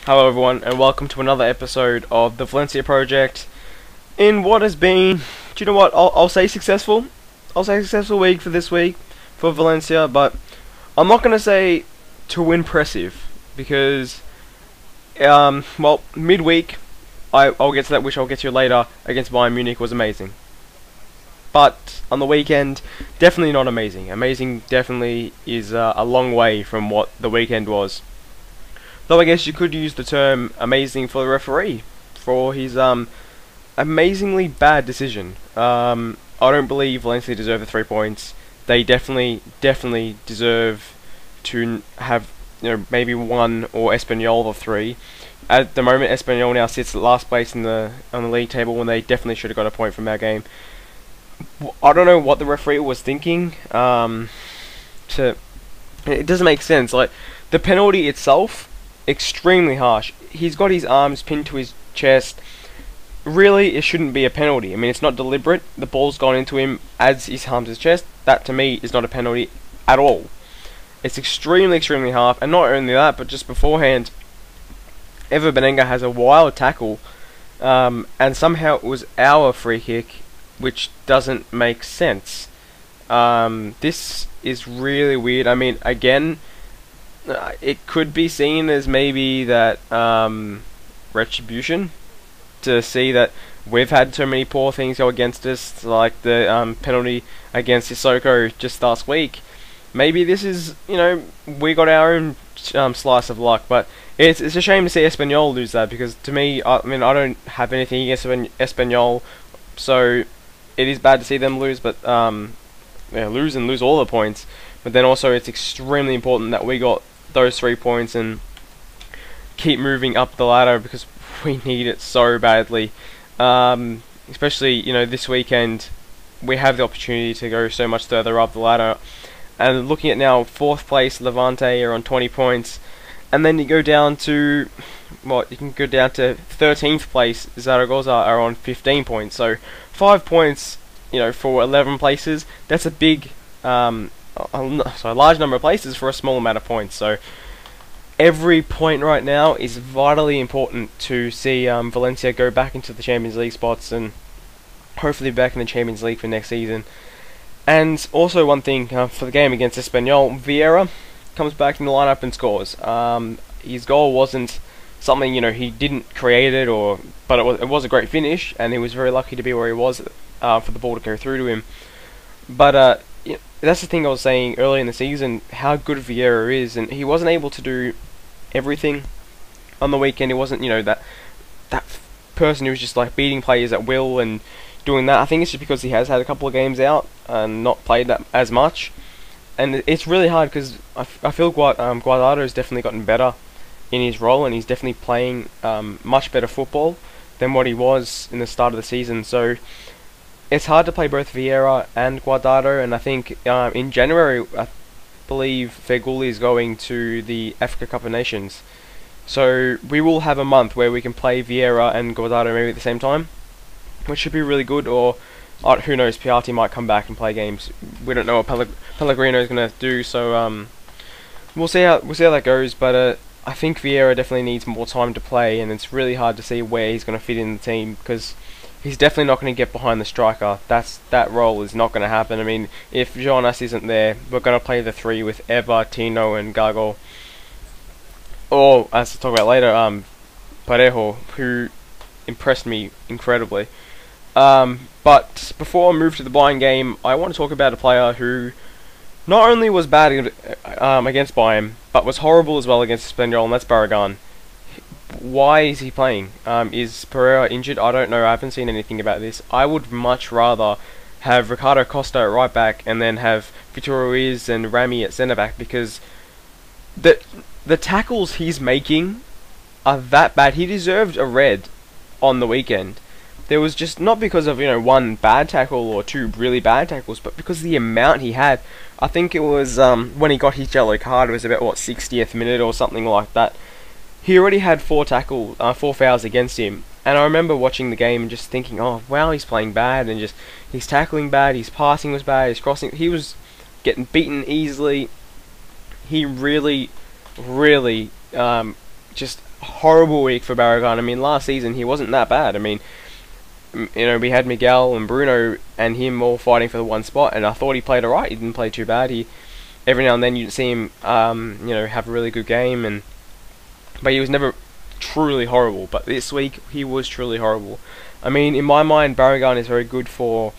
Hello everyone, and welcome to another episode of the Valencia project. In what has been, do you know what, I'll say successful. I'll say successful week for this week for Valencia, but I'm not going to say too impressive, because, well, midweek, I'll get to that, which I'll get to later, against Bayern Munich was amazing. But on the weekend, definitely not amazing. Amazing definitely is a long way from what the weekend was. Though I guess you could use the term amazing for the referee, for his amazingly bad decision. I don't believe Valencia deserve the 3 points. They definitely deserve to have, maybe one, or Espanyol the 3. At the moment, Espanyol now sits at last place on the league table, when they definitely should have got a point from our game. I don't know what the referee was thinking. It doesn't make sense. Like, the penalty itself, extremely harsh. He's got his arms pinned to his chest. Really, it shouldn't be a penalty. I mean, it's not deliberate. The ball's gone into him as his arms his chest. That, to me, is not a penalty at all. It's extremely harsh. And not only that, but just beforehand, Ever Benenga has a wild tackle, and somehow it was our free kick, which doesn't make sense. This is really weird. I mean, again, it could be seen as maybe that retribution, to see that we've had so many poor things go against us, like the penalty against Sissoko just last week. Maybe this is, we got our own slice of luck, but it's a shame to see Espanyol lose that, because to me, I don't have anything against Espanyol, so it is bad to see them lose, but lose all the points. But then also, it's extremely important that we got those 3 points and keep moving up the ladder, because we need it so badly. Especially, this weekend, we have the opportunity to go so much further up the ladder. And looking at now, 4th place Levante are on 20 points, and then you go down to, you can go down to 13th place Zaragoza are on 15 points. So 5 points, for 11 places. That's a big, a large number of places for a small amount of points. So every point right now is vitally important to see Valencia go back into the Champions League spots, and hopefully back in the Champions League for next season. And also one thing, for the game against Espanyol, Vieira comes back in the lineup and scores. His goal wasn't something, he didn't create it, but it was a great finish, and he was very lucky to be where he was for the ball to go through to him. But that's the thing I was saying early in the season, how good Vieira is, and he wasn't able to do everything on the weekend. He wasn't, that person who was just like beating players at will and doing that. I think it's just because he has had a couple of games out and not played that as much, and it's really hard, because I feel Guardado has definitely gotten better in his role, and he's definitely playing much better football than what he was in the start of the season. So it's hard to play both Vieira and Guardado, and I think in January, I believe Feguli is going to the Africa Cup of Nations. So we will have a month where we can play Vieira and Guardado maybe at the same time, which should be really good. Or who knows, Piatti might come back and play games. We don't know what Pellegrino is going to do, so we'll see how that goes. But I think Vieira definitely needs more time to play, and it's really hard to see where he's going to fit in the team, because he's definitely not going to get behind the striker. That role is not going to happen. I mean, if Jonas isn't there, we're going to play the 3 with Eva, Tino, and Gago. Or, as we'll talk about later, Parejo, who impressed me incredibly. But before I move to the Bayern game, I want to talk about a player who not only was bad against Bayern, but was horrible as well against Espanyol, and that's Barragan. Why is he playing? Is Pereira injured? I don't know. I haven't seen anything about this. I would much rather have Ricardo Costa at right back, and then have Vitor Ruiz and Rami at centre back, because the tackles he's making are that bad. He deserved a red on the weekend. There was just, not because of, one bad tackle or 2 really bad tackles, but because of the amount he had. I think it was, when he got his yellow card, it was about, 60th minute or something like that. He already had 4 fouls against him, and I remember watching the game and just thinking, oh wow, he's playing bad, and just, he's tackling bad, his passing was bad, his crossing, he was getting beaten easily. He really just horrible week for Barragan. I mean, last season he wasn't that bad. I mean, we had Miguel and Bruno and him all fighting for the one spot, and I thought he played alright. He didn't play too bad. He every now and then you'd see him, have a really good game, but he was never truly horrible. But this week he was truly horrible. I mean, in my mind, Barragan is very good for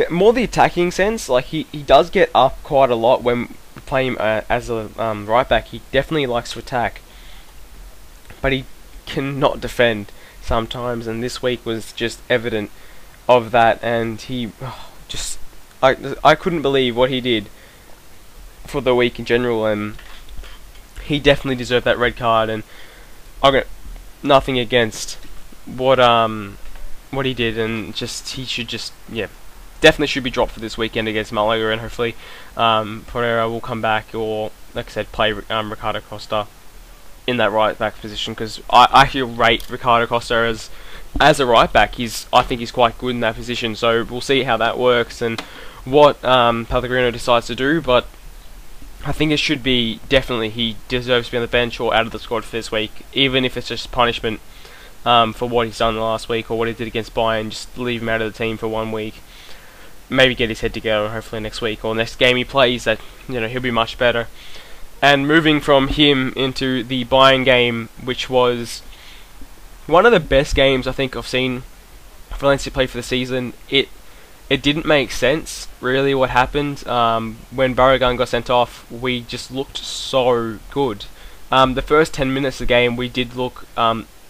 more the attacking sense. Like he does get up quite a lot when playing as a right back. He definitely likes to attack, but he cannot defend sometimes, and this week was just evident of that. And I couldn't believe what he did for the week in general, and he definitely deserved that red card. And I got nothing against what he did, and he should definitely should be dropped for this weekend against Malaga, and hopefully Pereira will come back, or like I said, play Ricardo Costa in that right back position, because I actually rate Ricardo Costa as a right back. I think he's quite good in that position, so we'll see how that works and what Pellegrino decides to do. But I think it should be definitely he deserves to be on the bench or out of the squad for this week, even if it's just punishment for what he's done last week or what he did against Bayern. Just leave him out of the team for 1 week, maybe get his head together, hopefully next week or next game he plays that he'll be much better. And moving from him into the Bayern game, which was one of the best games I think I've seen Valencia play for the season. It didn't make sense really what happened. When Barragan got sent off, we just looked so good. The first 10 minutes of the game we did look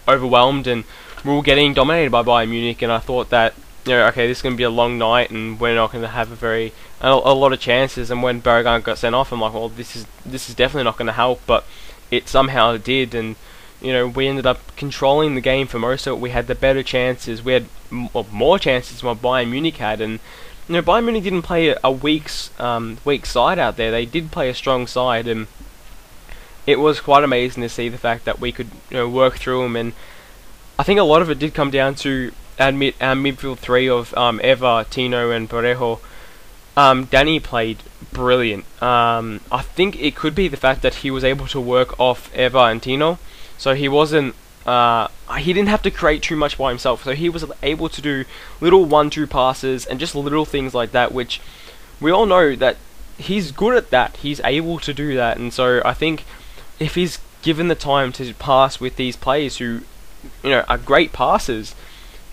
overwhelmed, and we were getting dominated by Bayern Munich, and I thought that okay, this is going to be a long night and we're not going to have a lot of chances. And when Barragan got sent off, I'm like, well, this is definitely not going to help. But it somehow did, and we ended up controlling the game for most of it. We had the better chances. We had more chances than what Bayern Munich had, and Bayern Munich didn't play a weak side out there. They did play a strong side, and it was quite amazing to see the fact that we could work through them. And I think a lot of it did come down to our midfield three of Eva, Tino, and Parejo. Danny played brilliant. I think it could be the fact that he was able to work off Eva and Tino, so he wasn't. He didn't have to create too much by himself, so he was able to do little 1-2 passes and just little things like that, which we all know that he's good at that. He's able to do that, and so I think if he's given the time to pass with these players who are great passers,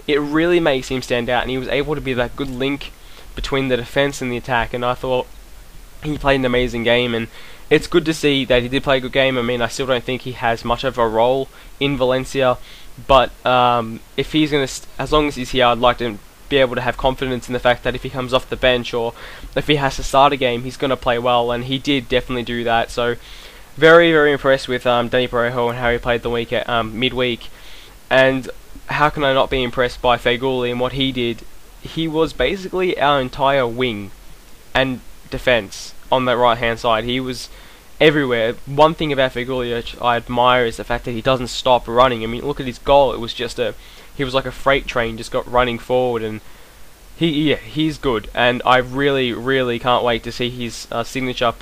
it really makes him stand out, and he was able to be that good link between the defense and the attack. And I thought he played an amazing game, and it's good to see that he did play a good game. I mean, I still don't think he has much of a role in Valencia, but if he's as long as he's here, I'd like to be able to have confidence in the fact that if he comes off the bench or if he has to start a game, he's going to play well, and he did definitely do that. So very, very impressed with Danny Parejo and how he played the week at midweek. And how can I not be impressed by Feghouli and what he did? He was basically our entire wing and defense on that right hand side. He was everywhere. One thing about Feghouli which I admire is the fact that he doesn't stop running. I mean, look at his goal. It was just he was like a freight train, just got running forward, and he's good. And I really, really can't wait to see his signature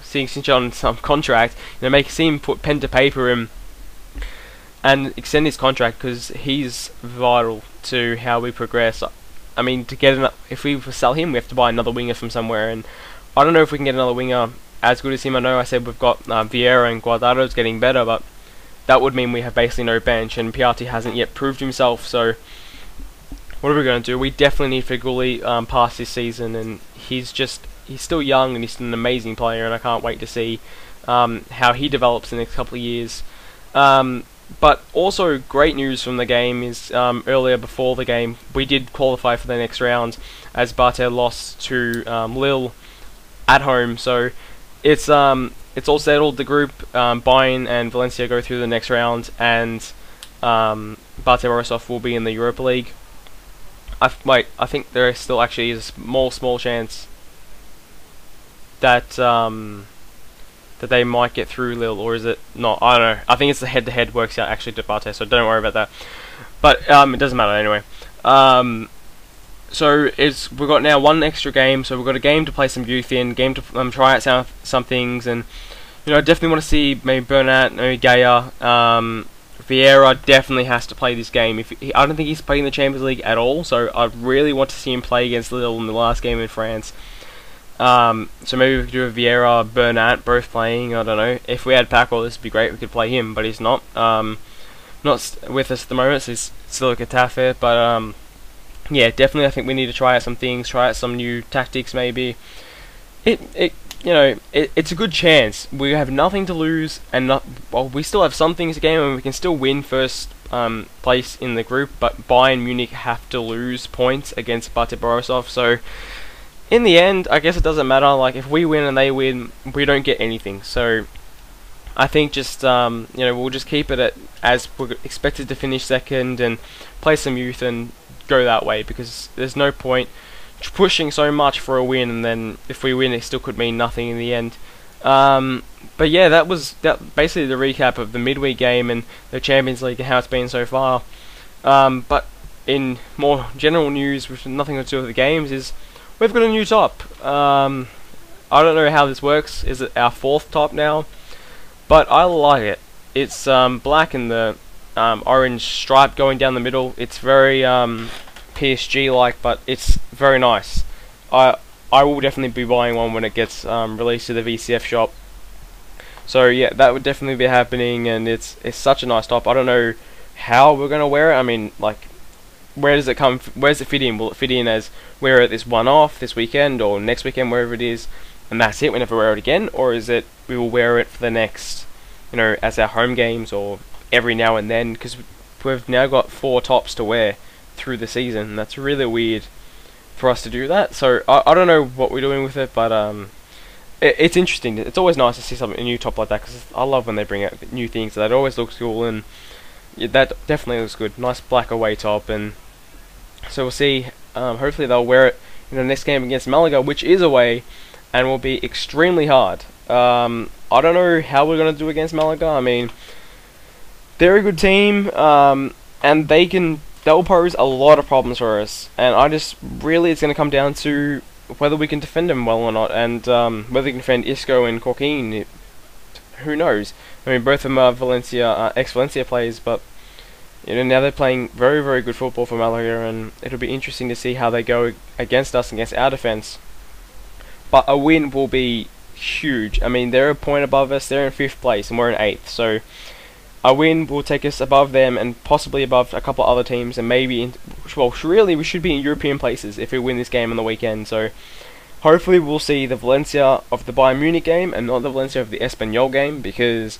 signature on some contract. See him put pen to paper and extend his contract, because he's vital to how we progress. I mean, if we sell him, we have to buy another winger from somewhere, and I don't know if we can get another winger as good as him. I know I said we've got Vieira and Guardado's getting better, but that would mean we have basically no bench, and Piatti hasn't yet proved himself. So what are we going to do? We definitely need Feghouli past this season, and he's still young, and he's an amazing player, and I can't wait to see how he develops in the next couple of years. But also great news from the game is earlier before the game we did qualify for the next round as Bartel lost to Lille at home. So it's all settled. The group Bayern and Valencia go through the next round, and Bartel Borisov will be in the Europa League. I think there still actually is a small chance that that they might get through Lille, or is it not? I don't know. I think it's the head-to-head works out actually to Bartes, so don't worry about that. But it doesn't matter anyway. So we've got now one extra game, so we've got a game to play some youth in, game to try out some things, and I definitely want to see maybe Bernat, maybe Gaia. Vieira definitely has to play this game. I don't think he's played in the Champions League at all, so I really want to see him play against Lille in the last game in France. So maybe we could do a Vieira, Bernat, both playing. I don't know. If we had Paco, this would be great. We could play him, but he's not. Not with us at the moment. So he's still a Getafe, but yeah, definitely. I think we need to try out some things, try out some new tactics. Maybe it's a good chance. We have nothing to lose, and we still have some things to gain, and we can still win first place in the group. But Bayern Munich have to lose points against Bate Borisov. So in the end, I guess it doesn't matter. Like, if we win and they win, we don't get anything. So I think just we'll just keep it as we're expected to finish second and play some youth and go that way, because there's no point pushing so much for a win, and then if we win, it still could mean nothing in the end. But yeah, that basically the recap of the midweek game and the Champions League and how it's been so far. But in more general news, with nothing to do with the games, is we've got a new top. I don't know how this works. Is it our 4th top now? But I like it. It's black and the orange stripe going down the middle. It's very PSG-like, but it's very nice. I will definitely be buying one when it gets released to the VCF shop. So yeah, that would definitely be happening, and it's such a nice top. I don't know how we're gonna wear it. I mean, like, where does it come? Where does it fit in? Will it fit in as wear it this one-off this weekend or next weekend, wherever it is, and that's it? We never wear it again, or is it we will wear it for the next, as our home games or every now and then? Because we've now got 4 tops to wear through the season, and that's really weird for us to do that. So I don't know what we're doing with it, but it's interesting. It's always nice to see something a new top like that, because I love when they bring out new things. That always looks cool, and yeah, that definitely looks good. Nice black away top, and so we'll see. Hopefully they'll wear it in the next game against Malaga, which is away, and will be extremely hard. I don't know how we're gonna do against Malaga. I mean, they're a good team, and they'll pose a lot of problems for us, and it's going to come down to whether we can defend them well or not, and whether we can defend Isco and Coquin. Who knows? I mean, both of them are Valencia, ex-Valencia players, but now they're playing very, very good football for Malaga, and it'll be interesting to see how they go against us, against our defence. But a win will be huge. I mean, they're a point above us, they're in 5th place, and we're in 8th, so a win will take us above them and possibly above a couple other teams, and maybe really we should be in European places if we win this game on the weekend. So hopefully we'll see the Valencia of the Bayern Munich game and not the Valencia of the Espanyol game, because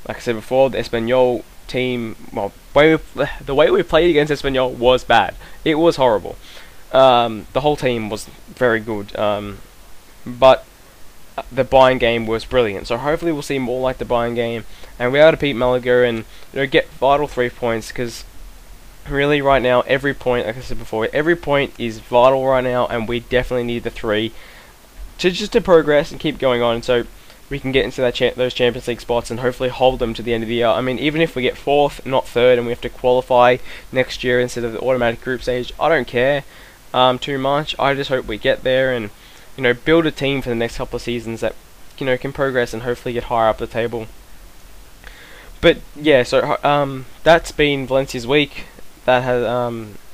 like I said before, the Espanyol team, the way we played against Espanyol was bad. It was horrible. The whole team was very good, but the Bayern game was brilliant. So hopefully we'll see more like the Bayern game, and we're able to beat Malaga and get vital 3 points, because really right now every point, like I said before, every point is vital right now, and we definitely need the 3 to progress and keep going on, so we can get into those Champions League spots and hopefully hold them to the end of the year. I mean, even if we get 4th, not 3rd, and we have to qualify next year instead of the automatic group stage, I don't care too much. I just hope we get there and build a team for the next couple of seasons that can progress and hopefully get higher up the table. But yeah, so that's been Valencia's week. That has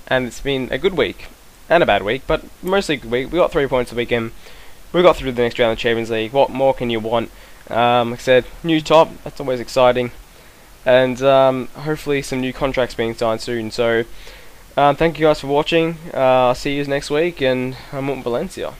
and it's been a good week and a bad week, but mostly a good week. We got 3 points the weekend. We got through the next round of the Champions League. What more can you want? Like I said, new top. That's always exciting, and hopefully some new contracts being signed soon. So thank you guys for watching. I'll see you next week, and I'm on Valencia.